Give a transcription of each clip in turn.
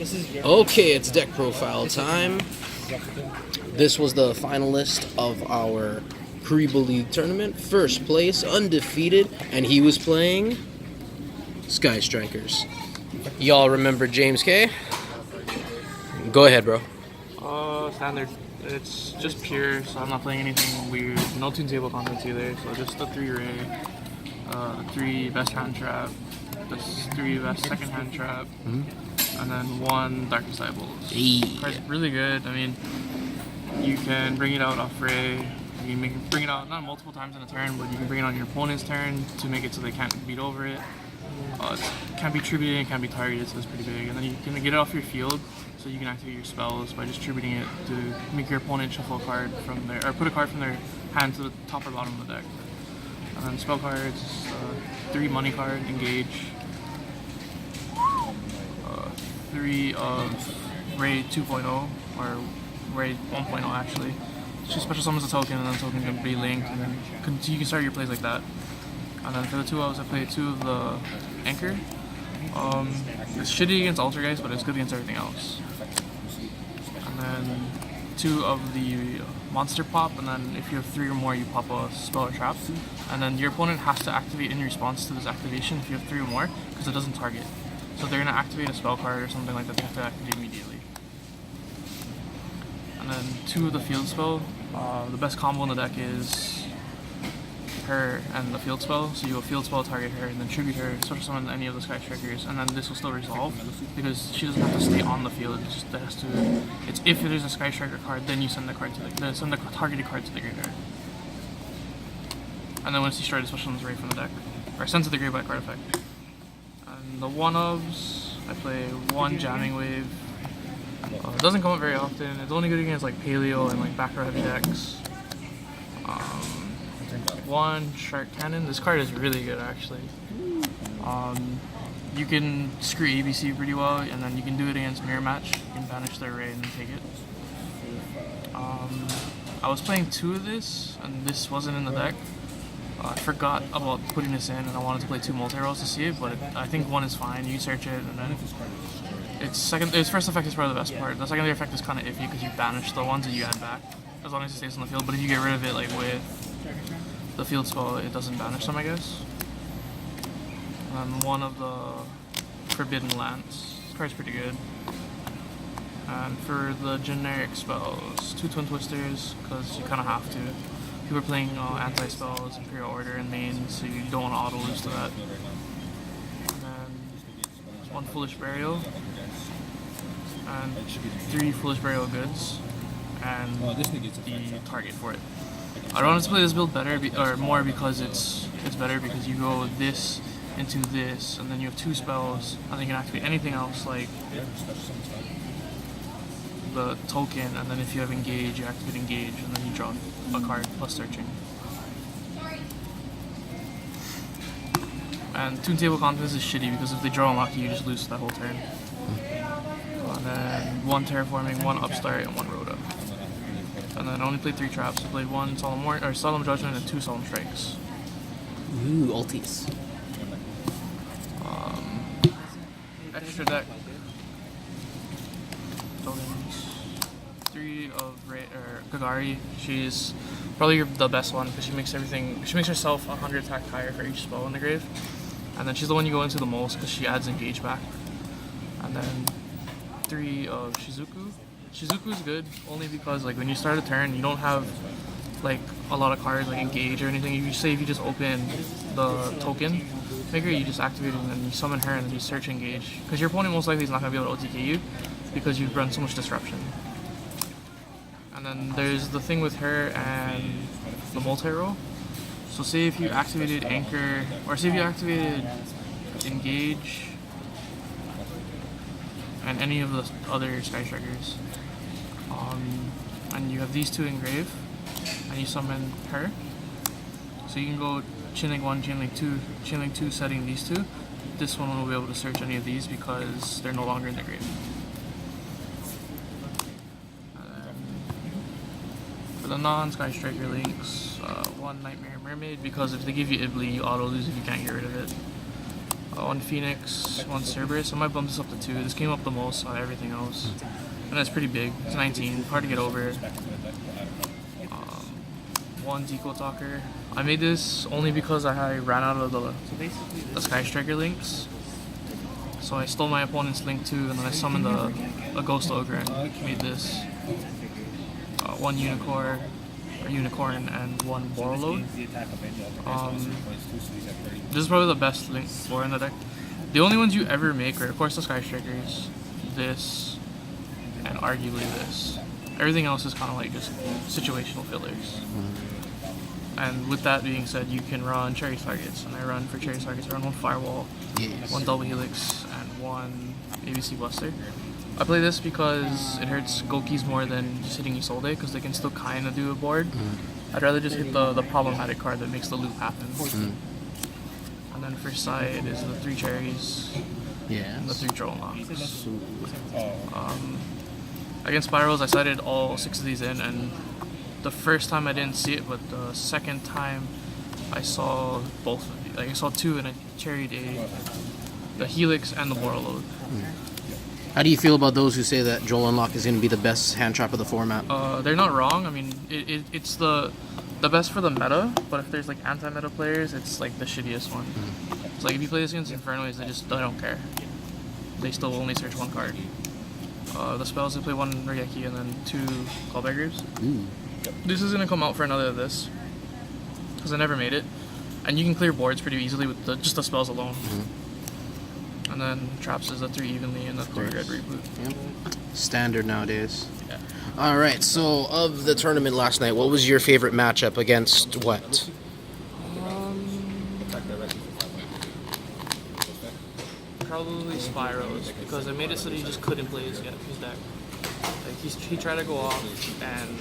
Okay, it's deck profile time. This was the finalist of our Kuriboh League Tournament. First place, undefeated, and he was playing Sky Strikers. Y'all remember James K? Go ahead, bro. Standard. It's just pure, so I'm not playing anything weird. No tune table contents either, so just the 3 Ray, 3 best hand trap, the 3 best second hand trap, and then 1 Dark Disciples. Hey. Card's really good. I mean, you can bring it out off Ray. You can bring it out not multiple times in a turn, but you can bring it on your opponent's turn to make it so they can't beat over it. It can't be tributed and can't be targeted, so it's pretty big. And then you can get it off your field, so you can activate your spells by just tributing it to make your opponent shuffle a card from their, or put a card from their hand to the top or bottom of the deck. And then spell cards, 3 money card, engage, 3 of Ray 2.0, or Ray 1.0 actually. She special summons a token, and then the token can be linked, and then you can start your plays like that. And then for the 2 ofs, I played 2 of the Anchor. It's shitty against Altergeist, but it's good against everything else. And then 2 of the Monster Pop, and then if you have 3 or more, you pop a spell or trap. And then your opponent has to activate in response to this activation if you have 3 or more, because it doesn't target. So if they're going to activate a spell card or something like that, they have to activate immediately. And then 2 of the Field Spell. The best combo in the deck is her and the field spell, so you will field spell target her and then tribute her, special summon any of the Sky Strikers, and then this will still resolve because she doesn't have to stay on the field. It's just has to. It's if there's a Sky Striker card, then you send the card to the send the targeted card to the graveyard, and then once you start, special summons right from the deck, or sends to the graveyard card effect. And the 1-ofs, I play 1 Jamming Wave. It doesn't come up very often. It's only good against like Paleo and like back row heavy decks. 1 Shark Cannon. This card is really good actually. You can screw ABC pretty well, and then you can do it against Mirror Match. You can banish their array and then take it. I was playing 2 of this, and this wasn't in the deck. I forgot about putting this in, and I wanted to play 2 multi-rolls to see it, but I think 1 is fine. You can search it, and then its first effect is probably the best part. The secondary effect is kind of iffy because you banish the ones that you add back, as long as it stays on the field. But if you get rid of it, like with the field spell, it doesn't banish them, I guess. And then 1 of the Forbidden Lance. This card's pretty good. And for the generic spells, 2 Twin Twisters, because you kind of have to. People are playing anti-spells, Imperial Order, and main, so you don't want to auto-lose to that. And then 1 Foolish Burial, and 3 Foolish Burial Goods, and the target for it. I wanted to play this build better, or more, because it's better because you go this into this, and then you have 2 spells, and then you can activate anything else like the token, and then if you have engage, you activate engage, and then you draw a card plus searching. And Tune Table Contents is shitty because if they draw unlucky, you just lose that whole turn. And then 1 Terraforming, 1 Upstart, and 1 Rhoda. And then I only played 3 traps. I played 1 Solemn Judgment and 2 Solemn Strikes. Ooh, ulties. Extra deck. Tokens. 3 of Gagari. She's probably the best one because she makes everything. She makes herself 100 attack higher for each spell in the grave. And then she's the one you go into the most because she adds engage back. And then 3 of Shizuku. Shizuku is good only because like when you start a turn, you don't have like a lot of cards like engage or anything. If you just open the token maker, you just activate it and then you summon her and then you search engage because your opponent most likely is not going to be able to OTK you because you've run so much disruption. And then there's the thing with her and the multi-roll. So say if you activated Anchor, or say if you activated engage and any of the other Sky Strikers, and you have these 2 engraved, and you summon her, so you can go Chainlink 1, Chainlink 2 setting these 2. This one will be able to search any of these because they're no longer in the grave. For the non-Sky Striker links, 1 Nightmare Mermaid, because if they give you Ibli, you auto-lose if you can't get rid of it. one Phoenix, one Cerberus. I might bump this up to 2. This came up the most out of everything else. And that's pretty big. It's 19, hard to get over. One Deco Talker. I made this only because I ran out of the Sky Striker links. So I stole my opponent's link too, and then I summoned a Ghost Ogre and made this. One Unicorn, and one Warlord. This is probably the best link for in the deck. The only ones you ever make are, of course, the Sky Strikers, this, and arguably this. Everything else is kind of like just situational fillers. And with that being said, you can run Cherry Targets, and I run for Cherry Targets. I run one Firewall, one Double Helix, and one ABC Buster. I play this because it hurts Gokis more than just hitting Isolde, because they can still kind of do a board. I'd rather just hit the problematic card that makes the loop happen. And then first side is the 3 cherries, and the 3 Drone Locks. Against Spirals, I sided all 6 of these in, and the first time I didn't see it, but the second time I saw both of these. Like, I saw 2 and I cherried the Helix and the Warlord. How do you feel about those who say that Joel Unlock is going to be the best hand trap of the format? They're not wrong. I mean, it's the best for the meta, but if there's like anti-meta players, it's like the shittiest one. It's like if you play this against Infernoids, they don't care. They still only search 1 card. The spells, they play 1 Regeki and then 2 Callbeggars. This is going to come out for another of this, because I never made it. And you can clear boards pretty easily with just the spells alone. And then traps is a 3 evenly and a 3 red reboot. Standard nowadays. Yeah. Alright, so of the tournament last night, what was your favorite matchup against what? Probably Spyros, because I made it so that he just couldn't play his deck. Like he tried to go off, and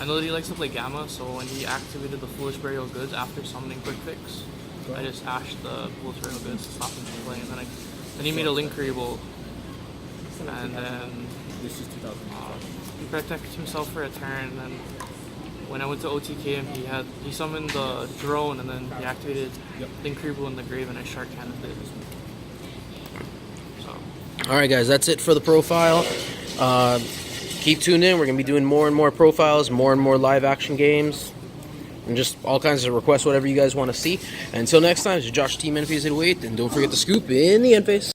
I know that he likes to play Gamma, so when he activated the Foolish Burial Goods after summoning Quick Fix, I just ashed the Foolish Burial Goods to stop him from playing. Then he made a Link Kuriboh, and then he protected himself for a turn. And then when I went to OTK him, he summoned the drone, and then he activated Link Kuriboh in the grave, and I Shark Cannoned it. Alright guys, that's it for the profile. Keep tuned in. We're going to be doing more and more profiles, more and more live action games, and just all kinds of requests, whatever you guys want to see. And until next time, this is Josh Team N-Face 808, and don't forget to scoop in the N-Face.